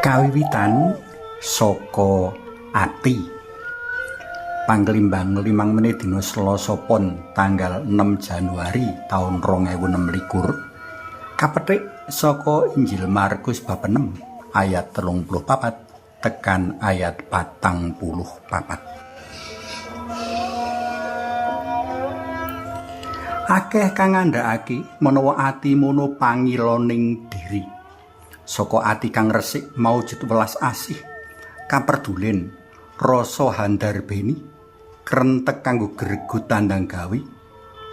Kawiwitan saka ati. Panglimbang 5 menit dina Selasa Pon tanggal 6 Januari taun 2026 kapetik saka Injil Markus bab 6 ayat 34 tekan ayat 44. Akeh kang ngandhakake menawa ati mono pangiloning diri. Saka ati kang resik maujud welas asih, kaperdulen, rasa handarbeni, krentek kanggo gregut tandang gawe,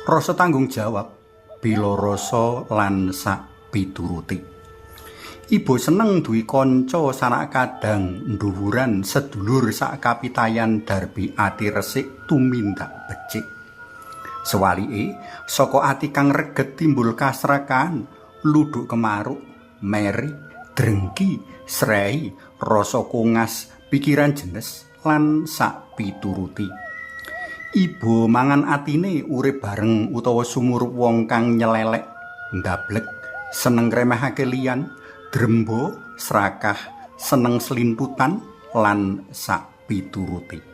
rasa tanggung jawab, bila rasa lan sak pituruti. Ibu seneng duwe kanca sanak kadang nduwuran sedulur sak kapitayan darbi ati resik tumindak becik. Sewalike, saka ati kang reget timbul kasrakan, luduk kemaruk, meri, drengki, srei, rasa kungas, pikiran jenes, lan sak pituruti. Ibu mangan atine urip bareng utawa sumur wong kang nyelelek, ndablek, seneng ngremehake liyan, drembo, serakah, seneng selintutan, lan sak pituruti.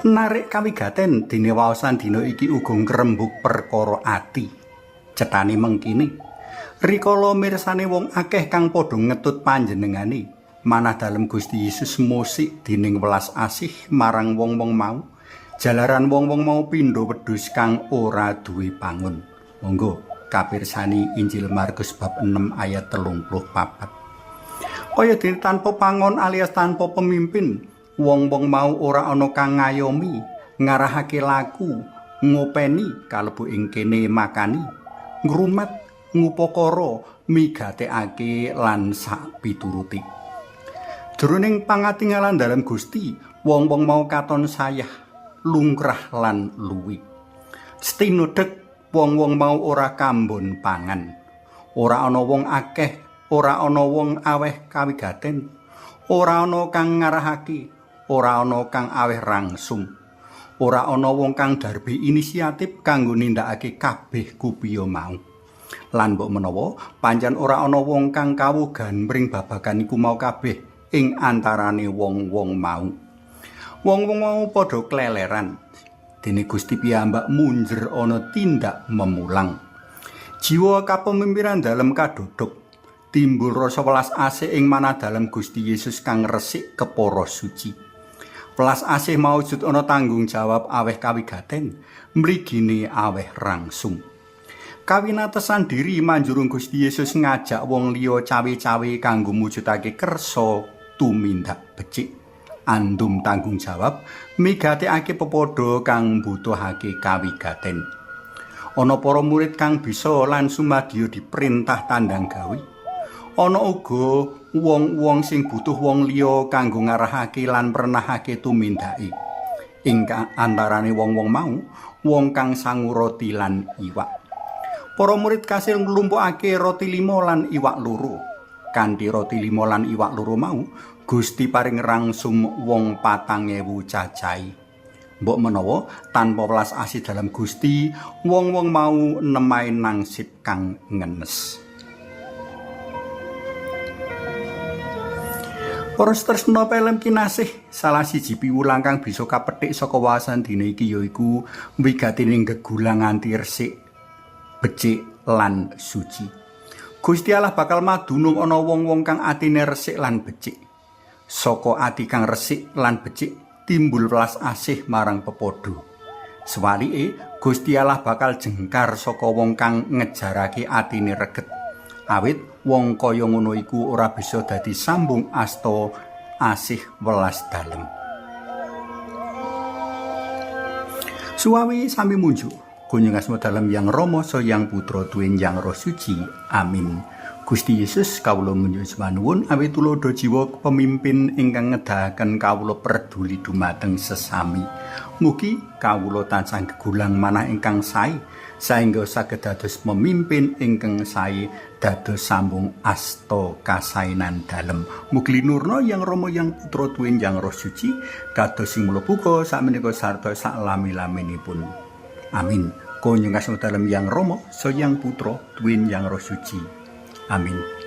Narik kawigaten dene waosan dina iki uga ngrembug perkara ati. Cetane mengkini, rikala mirsane wong akeh kang padha ngetut panjenengane, manah dalem Gusti Yesus musik dening welas asih marang wong-wong mau, jalaran wong-wong mau pindha wedhus kang ora duwe pangun. Monggo kapirsani Injil Markus bab 6 ayat 34. Kaya dene tanpa pangon alias tanpa pemimpin, wong-wong mau ora ana kang ngayomi, ngarahake laku, ngopeni kalebu ing kene makani, ngrumat, ngupakara, migatekake lan sak pituruti. Jroning pangatingalan dalem Gusti, wong-wong mau katon sayah, lungkrah lan luwi. Stinudeg wong-wong mau ora kambon pangan. Ora ana wong akeh, ora ana wong aweh kawigaten, ora ana kang ngarahake, ora ana kang aweh rangsum, ora ana wong kang darbi inisiatif kanggo nindakake kabeh kupiya mau. Lan mbok menawa pancen ora ana wong kang kawugan mring babagan iku mau kabeh ing antarane wong-wong mau. Wong-wong mau padha kleleran. Dene Gusti piyambak munjer ana tindak memulang. Jiwa kapemimpinan dalem kadodok, timbul rasa welas asih ing manah dalem Gusti Yesus kang resik kepara suci. Welas asih maujud ana tanggung jawab aweh kawigaten, mligine aweh rangsum. Kawinatesan diri manjurung Gusti Yesus ngajak wong liya cawe-cawe kanggo mujudake kersa tumindak becik, andum tanggung jawab, migatekake pepadha kang mbutuhake kawigaten. Ana para murid kang bisa lan sumadya diperintah tandang gawe. Ana uga wong-wong sing butuh wong liya kanggo ngarahake lan prenahake tumindake. Ing antarane wong-wong mau, wong kang sangu roti lan iwak. Para murid kasil nglumpukake roti 5 lan iwak 2. Kanthi roti 5 lan iwak 2 mau, Gusti paring rangsum wong 4.000 cacahe. Mbok menawa tanpa welas asih dalam Gusti, wong-wong mau nemahe nangsip kang ngenes. Para tresna pelem kinasih, salah siji piwulang kang bisa kapetik saka wawasan dina iki yaiku wigatining gegulang nganti resik, becik lan suci. Gusti Allah bakal madunung ana wong-wong kang atine resik lan becik. Saka ati kang resik lan becik timbul welas asih marang pepadha. Sewalike Gusti Allah bakal jengkar saka wong kang ngejarake atine reget. Awit wong kaya ngono iku ora bisa dadi sambung asta asih welas dalem. Suwawi sami munjuk, kunjung asma dalem Yang Rama so Yang Putra Tuwin Yang Roh Suci. Amin. Gusti Yesus kawula nyuwun nuwun awit tulodo jiwa pemimpin ingkang ngedahaken kawula peduli dumateng sesami. Mugi kawula tansah gegulang manah ingkang sae saengga saged dados pemimpin ingkang sae dados sambung asta kasainan dalem. Mugi linurna Yang Rama Yang Putra Tuwin Yang Roh Suci kados sing mula buka sakmenika sarta saklami-laminipun. Amin. Konyungas dalem Yang Rama, Sang Yang Putra, Tuwin Yang Roh Suci. Amin.